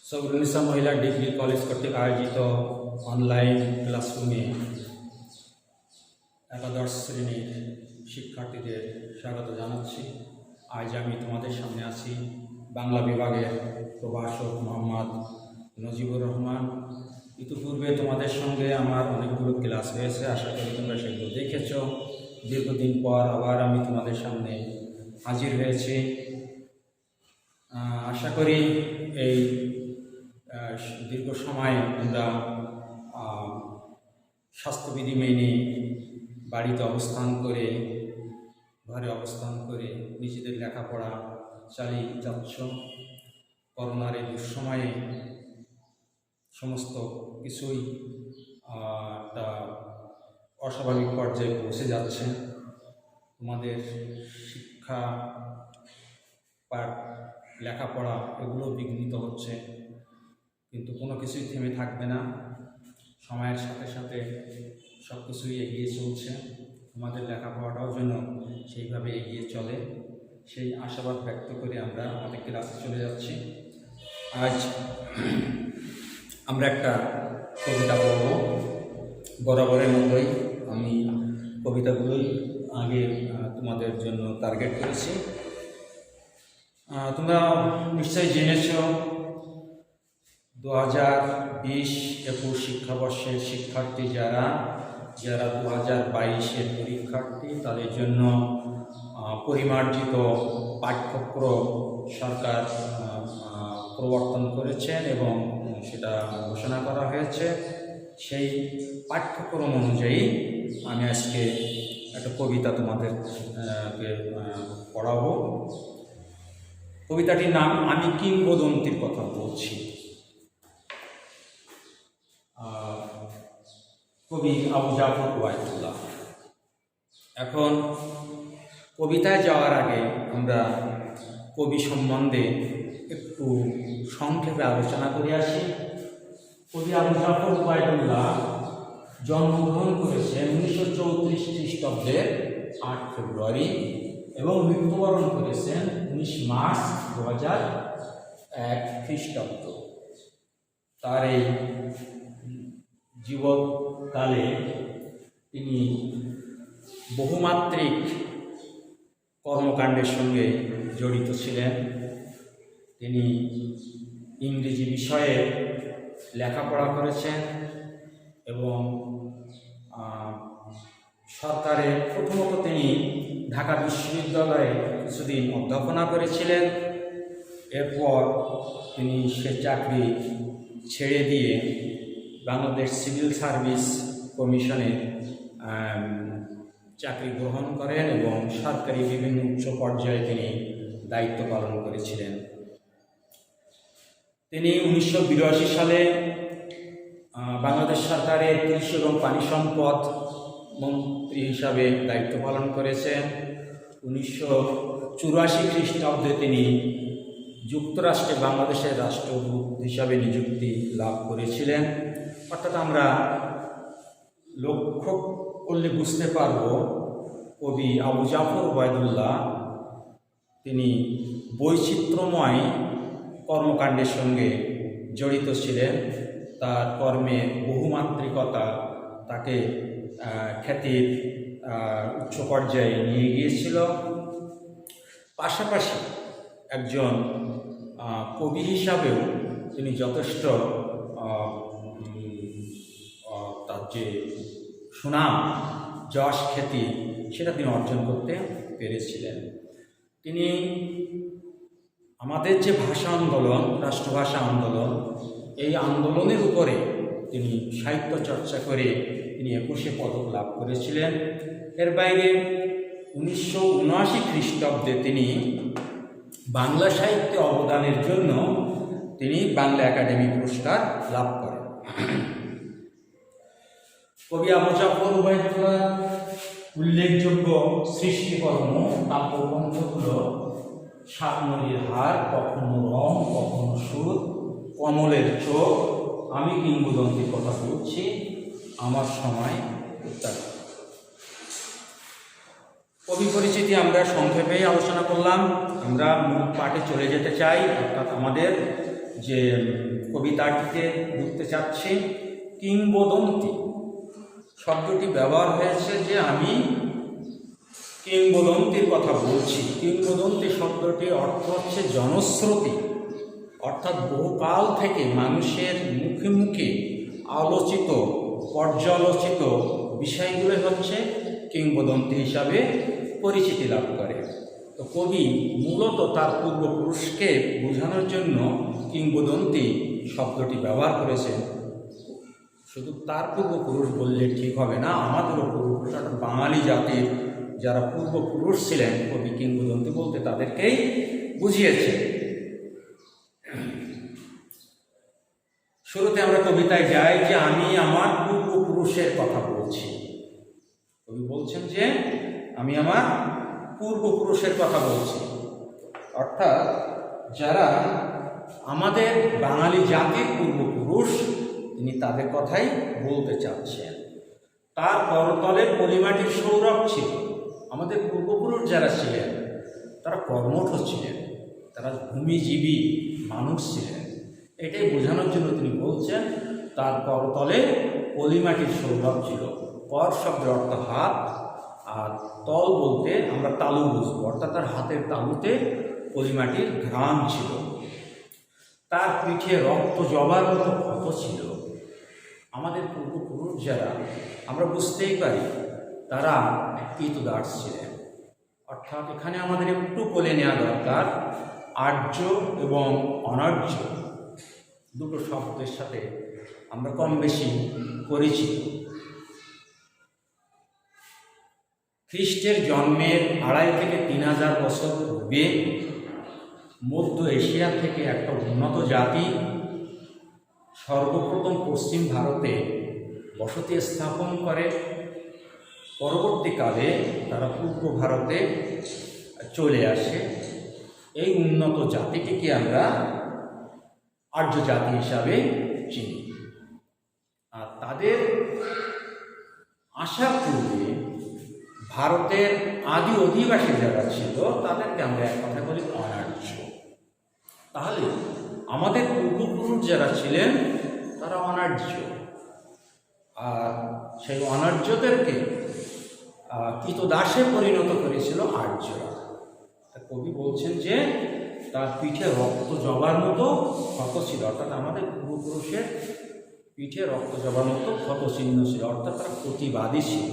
সবরুন্নিসা মহিলা degree college কর্তৃক আয়োজিত অনলাইন ক্লাসরুমে একাদশ শ্রেণীর শিক্ষার্থীদের স্বাগত জানাচ্ছি। আজ আমি তোমাদের সামনে আছি বাংলা বিভাগের প্রভাষক মোহাম্মদ নজিবুর রহমান। ইতিপূর্বে তোমাদের সঙ্গে আমার অনেকগুলো ক্লাস হয়েছে, আশা করি তোমরা সেগুলো দেখেছ। দীর্ঘদিন পর আবার আমি তোমাদের সামনে হাজির হয়েছি। আশা করি এই দীর্ঘ সময় আমরা স্বাস্থ্যবিধি মেনে বাড়িতে অবস্থান করে, ঘরে অবস্থান করে নিজেদের লেখাপড়া চালিয়ে যাচ্ছ। করোনার এই দুঃসময়ে সমস্ত কিছুই একটা অস্বাভাবিক পর্যায়ে পৌঁছে যাচ্ছে। তোমাদের শিক্ষা পাঠ, লেখাপড়া এগুলো বিঘ্নিত হচ্ছে, কিন্তু কোনো কিছুই থেমে থাকবে না। সময়ের সাথে সাথে সব কিছুই এগিয়ে চলছে। আমাদের লেখাপড়াটাও যেন সেইভাবে এগিয়ে চলে, সেই আশাবাদ ব্যক্ত করে আমরা আমাদের ক্লাসে চলে যাচ্ছি। আজ আমরা একটা কবিতা পড়ব। বরাবরের মতোই আমি কবিতাগুলোই আগে তোমাদের জন্য টার্গেট করেছি। তোমরা নিশ্চয়ই জেনেছ 2020-21 শিক্ষাবর্ষের শিক্ষার্থী যারা 2022-এর পরীক্ষার্থী, তাদের জন্য পরিমার্জিত পাঠ্যক্রম সরকার প্রবর্তন করেছেন এবং সেটা ঘোষণা করা হয়েছে। সেই পাঠ্যক্রম অনুযায়ী আমি আজকে একটা কবিতা তোমাদেরকে পড়াবো। কবিতাটির নাম আমি কিংবদন্তির কথা বলছি। কবি আবু জাফর ওবায়দুল্লাহ। এখন কবিতায় যাওয়ার আগে আমরা কবি সম্বন্ধে একটু সংক্ষেপে আলোচনা করে আসি। কবি আবু জাফর ওবায়দুল্লাহ জন্মগ্রহণ করেছেন 1934 খ্রিস্টাব্দের 8 ফেব্রুয়ারি এবং মৃত্যুবরণ করেছেন 19 মার্চ 2001 খ্রিস্টাব্দ। তার এই জীবৎকালে তিনি বহুমাত্রিক কর্মকাণ্ডের সঙ্গে জড়িত ছিলেন। তিনি ইংরেজি বিষয়ে লেখাপড়া করেছেন এবং সরকারের প্রথমত তিনি ঢাকা বিশ্ববিদ্যালয়ে কিছুদিন অধ্যাপনা করেছিলেন। এরপর তিনি সে চাকরি ছেড়ে দিয়ে বাংলাদেশ সিভিল সার্ভিস কমিশনে চাকরি গ্রহণ করেন এবং সরকারি বিভিন্ন উচ্চ পর্যায়ে তিনি দায়িত্ব পালন করেছিলেন। তিনি 1982 সালে বাংলাদেশ সরকারের কৃষি এবং পানি সম্পদ মন্ত্রী হিসাবে দায়িত্ব পালন করেছেন। 1984 খ্রিস্টাব্দে তিনি যুক্তরাষ্ট্রে বাংলাদেশের রাষ্ট্রদূত হিসাবে নিযুক্তি লাভ করেছিলেন। অর্থাৎ আমরা লক্ষ্য করলে বুঝতে পারব কবি আবু জাফর ওবায়দুল্লাহ তিনি বৈচিত্র্যময় কর্মকাণ্ডের সঙ্গে জড়িত ছিলেন। তার কর্মে বহুমাত্রিকতা তাকে খ্যাতির উচ্চ পর্যায়ে নিয়ে গিয়েছিল। পাশাপাশি একজন কবি হিসাবেও তিনি যথেষ্ট তার যে সুনাম, যশ, খ্যাতি সেটা তিনি অর্জন করতে পেরেছিলেন। তিনি আমাদের যে ভাষা আন্দোলন, রাষ্ট্রভাষা আন্দোলন, এই আন্দোলনের উপরে তিনি সাহিত্য চর্চা করে তিনি 21 পদক লাভ করেছিলেন। এর বাইরে 1979 খ্রিস্টাব্দে তিনি বাংলা সাহিত্যে অবদানের জন্য তিনি বাংলা একাডেমি পুরস্কার লাভ করেন। কবি আবু জাফর ওবায়দুল্লাহ উল্লেখযোগ্য সৃষ্টিকর্ম কাব্যগ্রন্থগুলো সাত নদীর হার, কখনো রং, কখনো সুর, কমলের চোখ, আমি কিংবদন্তির কথা বলছি, আমার সময় ইত্যাদি। কবি পরিচিতি আমরা সংক্ষেপেই আলোচনা করলাম। আমরা মূল পাঠে চলে যেতে চাই, অর্থাৎ আমাদের যে কবিতাটিতে লিখতে চাচ্ছি কিংবদন্তি শব্দটি ব্যবহার হয়েছে, যে আমি কিংবদন্তির কথা বলছি। কিংবদন্তি শব্দটির অর্থ হচ্ছে জনশ্রুতি, অর্থাৎ বহুকাল থেকে মানুষের মুখে মুখে আলোচিত পর্যালোচিত বিষয়গুলো হচ্ছে কিংবদন্তি হিসাবে পরিচিতি লাভ করে। তো কবি মূলত তার পূর্বপুরুষকে বোঝানোর জন্য কিংবদন্তি শব্দটি ব্যবহার করেছেন। শুধু তার পূর্বপুরুষ বললে ঠিক হবে না, আমাদেরও পূর্বপুরুষ অর্থাৎ বাঙালি জাতির যারা পূর্বপুরুষ ছিলেন, কবি কিংবদন্তি বলতে তাদেরকেই বুঝিয়েছে। শুরুতে আমরা কবিতায় যাই যে আমি আমার পূর্বপুরুষের কথা বলছি। কবি বলছেন যে আমি আমার পূর্বপুরুষের কথা বলছি, অর্থাৎ যারা আমাদের বাঙালি জাতির পূর্বপুরুষ তিনি তাদের কথাই বলতে চাচ্ছেন। তার করতলে পলিমাটির সৌরভ ছিল। আমাদের পূর্বপুরুষ যারা ছিলেন তারা কর্মঠ ছিলেন, তারা ভূমিজীবী মানুষ ছিলেন। এটাই বোঝানোর জন্য তিনি বলছেন তার করতলে পলিমাটির সৌরভ ছিল। কর শব্দের অর্থ হাত, আর তল বলতে আমরা তালু বুঝবো, অর্থাৎ তার হাতের তালুতে পলিমাটির ঘ্রাণ ছিল। তার পিঠে রক্ত জবার মতো ক্ষত ছিল। আমাদের পূর্বপুরুষ যারা আমরা বুঝতেই পারি তারা কৃতদাস ছিলেন। অর্থাৎ এখানে আমাদের একটু বলে নেওয়া দরকার, আর্য এবং অনার্য দুটো শব্দের সাথে আমরা কম বেশি পরিচিত। খ্রিস্টের জন্মের ২৫০০ থেকে ৩০০০ বছর পূর্বে মধ্য এশিয়া থেকে একটা উন্নত জাতি সর্বপ্রথম পশ্চিম ভারতে বসতি স্থাপন করে। পরবর্তীকালে তারা পূর্ব ভারতে চলে আসে। এই উন্নত জাতিটিকে আমরা আর্য জাতি হিসাবে চিনি। আর তাদের আসার পূর্বে ভারতের আদি অধিবাসী যারা ছিল তাদেরকে আমরা এক কথা বলি অনার্য। তাহলে আমাদের পূর্বপুরুষ যারা ছিলেন তারা অনার্য, আর সেই অনার্যদেরকে কৃতদাসে পরিণত করেছিল আর্যরা। কবি বলছেন যে তার পিঠে রক্ত জবার মতো ক্ষত ছিল, অর্থাৎ আমাদের পূর্বপুরুষের পিঠে রক্ত জবার মতো ক্ষত চিহ্ন ছিল, অর্থাৎ তারা প্রতিবাদী ছিল,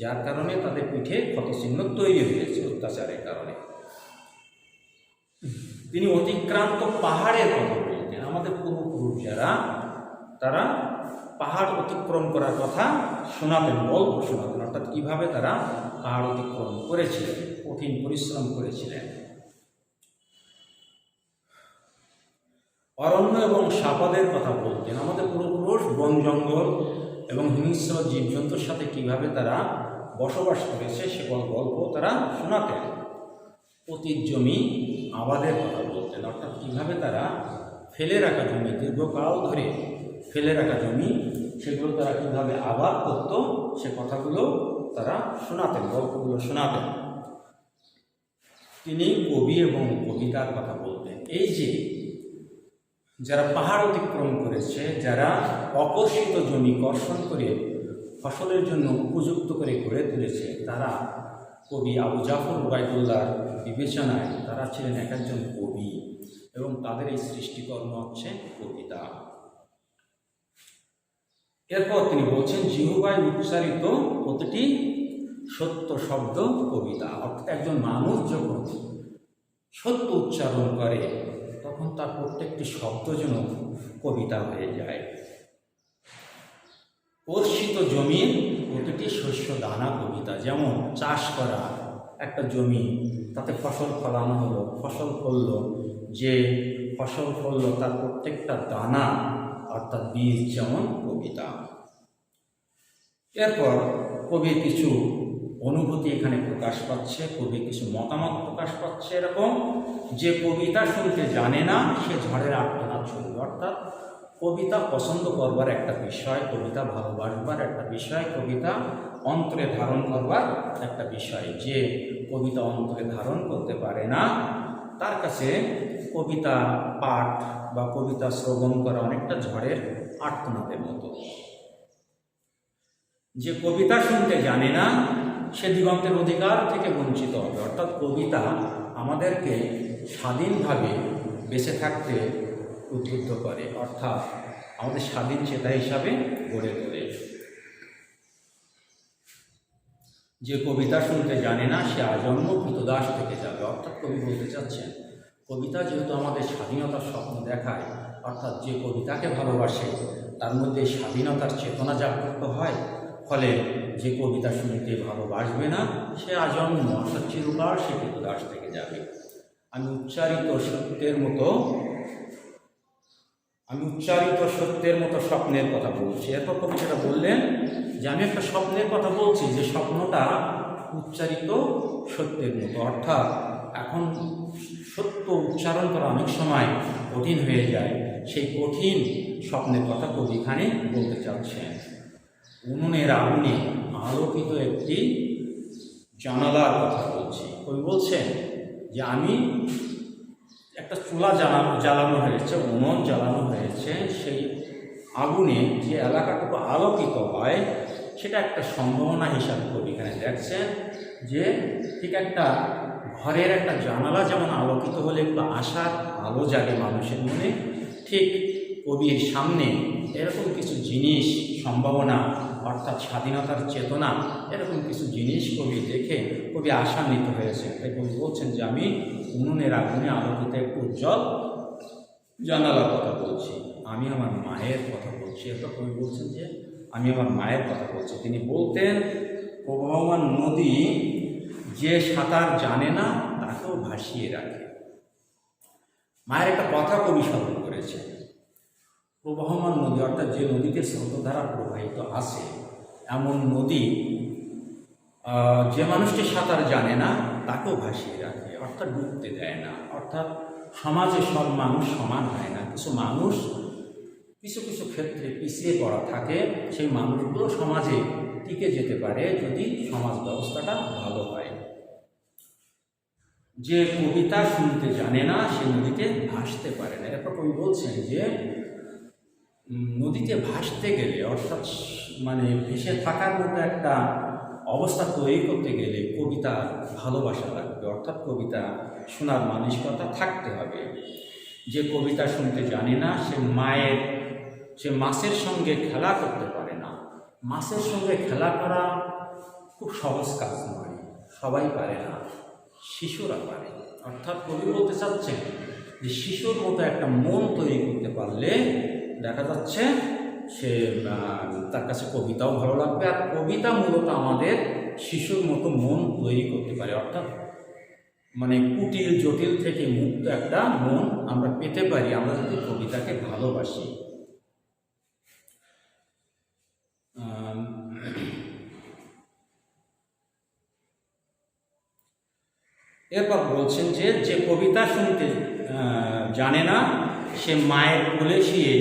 যার কারণে তাদের পিঠে ক্ষত চিহ্ন তৈরি হয়েছে অত্যাচারের কারণে। তিনি অতিক্রান্ত পাহাড়ের কথা বলতেন। আমাদের পূর্বপুরুষ যারা তারা পাহাড় অতিক্রম করার কথা শোনাতেন, গল্প শোনাতেন, অর্থাৎ কীভাবে তারা পাহাড় অতিক্রম করেছিলেন, কঠিন পরিশ্রম করেছিলেন। অরণ্য এবং সাপাদের কথা বলতেন। আমাদের পূর্বপুরুষ বন জঙ্গল এবং হিংস্র জীবজন্তুর সাথে কীভাবে তারা বসবাস করেছে সে গল্প তারা শোনাতেন। অতীত জমি আবাদের কথা বলতেন, অর্থাৎ কীভাবে তারা ফেলে রাখা জমি, দীর্ঘকাল ধরে ফেলে রাখা জমি, সেগুলো তারা কীভাবে আবাদ করত সে কথাগুলো তারা শোনাতেন, গল্পগুলো শোনাতেন। তিনি কবি এবং কবিতার কথা বলতেন। এই যে যারা পাহাড় অতিক্রম করেছে, যারা অকর্ষিত জমি কর্ষণ করে ফসলের জন্য উপযুক্ত করে গড়ে তুলেছে, তারা কবি আবু জাফর ওবায়দুল্লাহর বিবেচনায় তারা ছিলেন এক একজন কবি, এবং তাদের এই সৃষ্টিকর্ম হচ্ছে কবিতা। এরপর তিনি বলছেন জিহ্বায় উচ্চারিত প্রতিটি সত্য শব্দ কবিতা। অর্থাৎ একজন মানুষ যখন সত্য উচ্চারণ করে তখন তার প্রত্যেকটি শব্দ যেন কবিতা হয়ে যায়। কর্ষিত জমির প্রতিটি শস্য দানা কবিতা। যেমন চাষ করা একটা জমি, তাতে ফসল ফলানো হলো, ফসল ফললো, যে ফসল ফললো তার প্রত্যেকটা দানা অর্থাৎ বীজ যেমন কবিতা। এরপর কবির কিছু অনুভূতি এখানে প্রকাশ পাচ্ছে, কবি কিছু মতামত প্রকাশ পাচ্ছে। এরকম যে কবিতা শুনতে জানে না সে ঝড়ের আর্তনাদ শুনবে, অর্থাৎ কবিতা পছন্দ করবার একটা বিষয়, কবিতা ভালোবাসবার একটা বিষয়, কবিতা অন্তরে ধারণ করবার একটা বিষয়। যে কবিতা অন্তরে ধারণ করতে পারে না তার কাছে কবিতা পাঠ বা কবিতা শ্রবণ করা অনেকটা ঝড়ের আর্তনাদের মতো। যে কবিতা শুনতে জানে না সে দিগন্তের অধিকার থেকে বঞ্চিত হবে। অর্থাৎ কবিতা আমাদেরকে স্বাধীনভাবে বেঁচে থাকতে উদ্বুদ্ধ করে, অর্থাৎ আমাদের স্বাধীন চেতা হিসাবে গড়ে তোলে। যে কবিতা শুনতে জানে না সে আজন্ম কৃতদাস থেকে যাবে। অর্থাৎ কবি বলতে চাচ্ছেন কবিতা যেহেতু আমাদের স্বাধীনতার স্বপ্ন দেখায়, অর্থাৎ যে কবিতাকে ভালোবাসে তার মধ্যে স্বাধীনতার চেতনা জাগ্রত হয়, ফলে যে কবিতা শুনতে ভালোবাসবে না সে আজন্ম অর্থাৎ চিরকাল সে কৃতদাস থেকে যাবে। আমি উচ্চারিত সত্যের মতো স্বপ্নের কথা বলছি। এরপর কবি সেটা বললেন যে আমি একটা স্বপ্নের কথা বলছি, যে স্বপ্নটা উচ্চারিত সত্যের মতো। অর্থাৎ এখন সত্য উচ্চারণ করা অনেক সময় কঠিন হয়ে যায়, সেই কঠিন স্বপ্নের কথা কবি এখানে বলতে চাচ্ছেন। উনুনের আগুনে আলোকিত একটি জানালার কথা বলছি। কবি বলছেন যে আমি একটা চুলা জ্বালানো হয়েছে, উনুন জ্বালানো হয়েছে, সেই আগুনে যে এলাকাটুকু আলোকিত হয় সেটা একটা সম্ভাবনা হিসাবে কবি এখানে দেখছেন। যে ঠিক একটা ঘরের একটা জানালা যেমন আলোকিত হলে একটু আশার আলো জাগে মানুষের মনে, ঠিক কবির সামনে এরকম কিছু জিনিস, সম্ভাবনা অর্থাৎ স্বাধীনতার চেতনা, এরকম কিছু জিনিস কবি দেখে কবি আশান্বিত হয়েছে। তাই কবি বলছেন যে আমি উনুনের আগুনে আলোকিত একটু উজ্জ্বল জানালার কথা বলছি, আমি আমার মায়ের কথা বলছি। এরপর কবি বলছেন যে আমি আমার মায়ের কথা বলছি। তিনি বলতেন প্রবাহমান নদী যে সাঁতার জানে না তাকেও ভাসিয়ে রাখে। মায়ের একটা কথা কবি স্মরণ করেছে, প্রবাহমান নদী অর্থাৎ যে নদীতে স্রোতধারা প্রবাহিত আছে, এমন নদী যে মানুষটি সাঁতার জানে না তাকেও ভাসিয়ে রাখে, অর্থাৎ ডুবতে দেয় না। অর্থাৎ সমাজে সব মানুষ সমান হয় না, কিছু মানুষ কিছু কিছু ক্ষেত্রে পিছিয়ে পড়া থাকে, সেই মানুষগুলো সমাজে টিকে যেতে পারে যদি সমাজ ব্যবস্থাটা ভালো হয়। যে কবিতা শুনতে জানে না সে নদীতে ভাসতে পারে না। এরপর কবি বলছেন যে নদীতে ভাসতে গেলে অর্থাৎ মানে ভেসে থাকার মতো একটা অবস্থা তৈরি করতে গেলে কবিতা ভালোবাসা লাগবে, অর্থাৎ কবিতা শোনার মানসিকতা থাকতে হবে। যে কবিতা শুনতে জানে না সে মাছের সঙ্গে খেলা করতে পারে না। মাছের সঙ্গে খেলা করা খুব সহজ কাজ নয়, সবাই পারে না, শিশুরা পারে। অর্থাৎ কবি বলতে চাচ্ছেন যে শিশুর মতো একটা মন তৈরি করতে পারলে দেখা যাচ্ছে সে তার কাছে কবিতাও ভালো লাগবে। আর কবিতা মূলত আমাদের শিশুর মতো মন তৈরি করতে পারে, অর্থাৎ মানে কুটিল জটিল থেকে মুক্ত একটা মন আমরা পেতে পারি আমরা যদি কবিতাকে ভালোবাসি। এরপর বলছেন যে কবিতা শুনতে জানে না সে মায়ের কোলে শুয়ে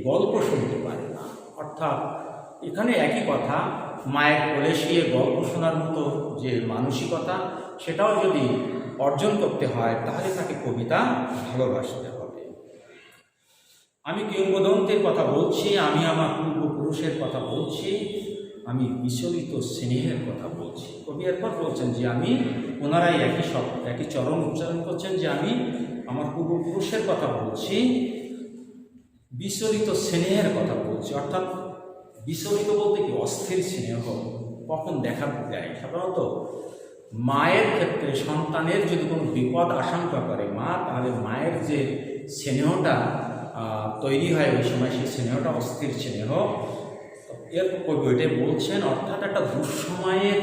গল্প শুনতে পারে না। অর্থাৎ এখানে একই কথা, মায়ের কোলে শুয়ে গল্প শোনার মতো যে মানসিকতা সেটাও যদি অর্জন করতে হয় তাহলে তাকে কবিতা ভালোবাসতে হবে। আমি কিংবদন্তির কথা বলছি, আমি আমার পূর্বপুরুষের কথা বলছি, আমি বিচলিত স্নেহের কথা বলছি। কবি এরপর বলছেন যে আমি ওনারাই একই চরণ উচ্চারণ করছেন যে আমি আমার পূর্বপুরুষের কথা বলছি, বিচলিত স্নেহের কথা বলছি। অর্থাৎ বিচলিত বলতে কি অস্থির স্নেহ কখন দেখা দেয়? সাধারণত মায়ের ক্ষেত্রে সন্তানের যদি কোনো বিপদ আশঙ্কা করে মা, তাহলে মায়ের যে স্নেহটা তৈরি হয় ওই সময় সেই স্নেহটা অস্থির স্নেহ। এরপর কবি ওইটাই বলছেন, অর্থাৎ একটা দুঃসময়ের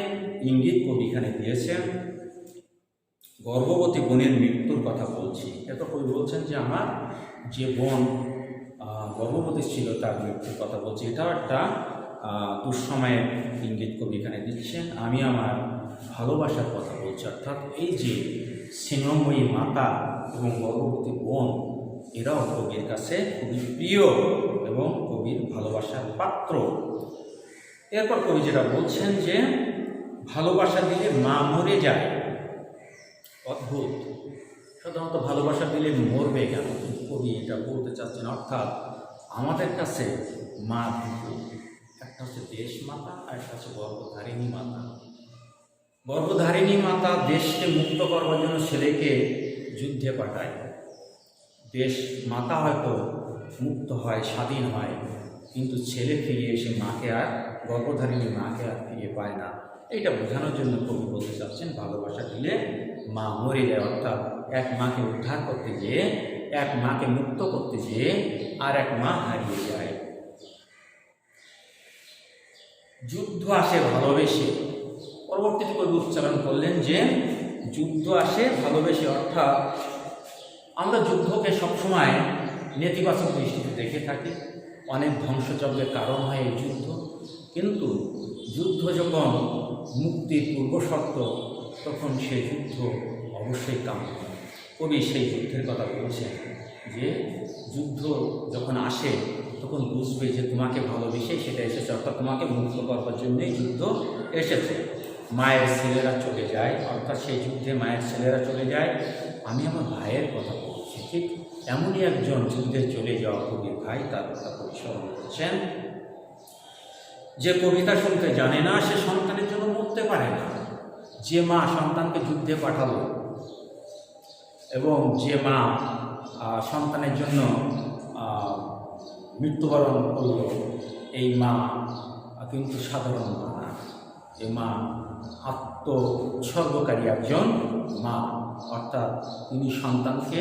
ইঙ্গিত কবি এখানে দিয়েছেন। গর্ভবতী বোনের মৃত্যুর কথা বলছি। এরপর কবি বলছেন যে আমার যে বোন গর্ভবতী ছিল তার মৃত্যুর কথা বলছি। এটাও একটা দুঃসময়ের ইঙ্গিত কবি এখানে দিচ্ছেন। আমি আমার ভালোবাসার কথা বলছি, অর্থাৎ এই যে স্নেহময়ী মাতা এবং গর্ভবতী বোন এরাও কবির কাছে খুবই প্রিয় এবং কবির ভালোবাসার পাত্র। এরপর কবি যেটা বলছেন যে ভালোবাসা দিলে মা মরে যায়। অদ্ভুত, সাধারণত ভালোবাসা দিলে মরবে কেন? কবি এটা বলতে চাচ্ছেন, অর্থাৎ আমাদের কাছে মা দুটো, একটা হচ্ছে দেশ মাতা আর একটা হচ্ছে গর্ভধারিণী মাতা। গর্ভধারিণী মাতা দেশকে মুক্ত করবার জন্য ছেলেকে যুদ্ধে পাঠায়। দেশ মাতা হয়তো মুক্ত হয়, স্বাধীন হয়, কিন্তু ছেলে ফিরে এসে মাকে আর, গর্ভধারিণী মাকে আর ফিরে পায় না। এইটা বোঝানোর জন্য কবি বলতে চাচ্ছেন ভালোবাসা দিলে মা মরে যায়, অর্থাৎ এক মাকে উদ্ধার করতে গিয়ে, এক মাকে মুক্ত করতে গিয়ে আর এক মা হারিয়ে যায়। যুদ্ধ আসে ভালোবেসে, পরবর্তীতে কবি উচ্চারণ করলেন যে যুদ্ধ আসে ভালোবেসে, অর্থাৎ আমরা যুদ্ধকে সবসময় নেতিবাচক দৃষ্টিতে দেখে থাকি। অনেক ধ্বংসযজ্ঞের কারণ হয় এই যুদ্ধ, কিন্তু যুদ্ধ যখন মুক্তির পূর্বশর্ত, তখন সেই যুদ্ধ অবশ্যই কাম্য। কবি সেই যুদ্ধের কথা বলছেন যে যুদ্ধ যখন আসে তখন বুঝবে যে তোমাকে ভালোবেসে সেটা এসেছে, অর্থাৎ তোমাকে মুক্ত করবার জন্যই যুদ্ধ এসেছে। মায়ের ছেলেরা চলে যায়, অর্থাৎ সেই যুদ্ধে মায়ের ছেলেরা চলে যায়। আমি আমার ভাইয়ের কথা বলছি, ঠিক এমনই একজন যুদ্ধে চলে যাওয়া কবির ভাই, তার কথা কবি স্মরণ করছেন। যে কবিতা শুনতে জানে না সে সন্তানের জন্য মরতে পারে না। যে মা সন্তানকে যুদ্ধে পাঠালো এবং যে মা সন্তানের জন্য মৃত্যুবরণ করল, এই মা কিন্তু সাধারণ মা না। এ মা আত্মোৎসর্গকারী একজন মা, অর্থাৎ তিনি সন্তানকে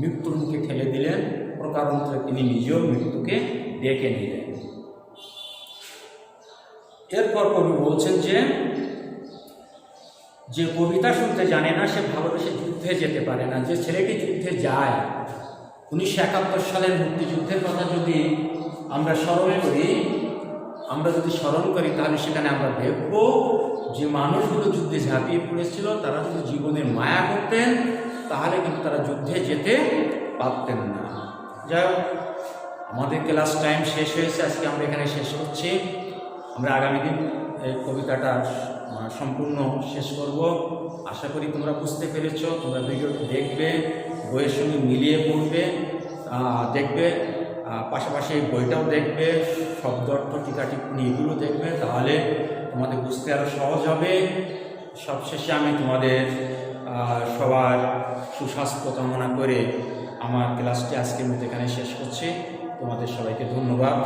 মৃত্যুর মুখে ঠেলে দিলেন, প্রকারান্তরে তিনি নিজেও মৃত্যুকে ডেকে নিলেন। এরপর কবি বলছেন যে কবিতা শুনতে জানে না সে ভালোবেসে যুদ্ধে যেতে পারে না। যে ছেলেটি যুদ্ধে যায়, 1971 সালের মুক্তিযুদ্ধের কথা যদি আমরা স্মরণ করি তাহলে সেখানে আমরা দেখব যে মানুষগুলো যুদ্ধে ঝাঁপিয়ে পড়েছিল, তারা যদি জীবনের মায়া করতেন তাহলে কিন্তু তারা যুদ্ধে যেতে পারতেন না। যাই হোক, আমাদের ক্লাস টাইম শেষ হয়েছে, আজকে আমরা এখানে শেষ করছি। আমরা আগামী দিন এই কবিতাটা সম্পূর্ণ শেষ করব। আশা করি তোমরা বুঝতে পেরেছ। তোমরা ভিডিওটি দেখবে, বইয়ের সঙ্গে মিলিয়ে পড়বে, দেখবে, পাশাপাশি এই বইটাও দেখবে, শব্দ অর্থ টিকা টিপ্পণী এগুলো দেখবে, তাহলে তোমাদের বুঝতে আরও সহজ হবে। সবশেষে আমি তোমাদের সবার সুস্বাস্থ্য কামনা করে আমার ক্লাসটি আজকের মতো এখানে শেষ করছি। তোমাদের সবাইকে ধন্যবাদ।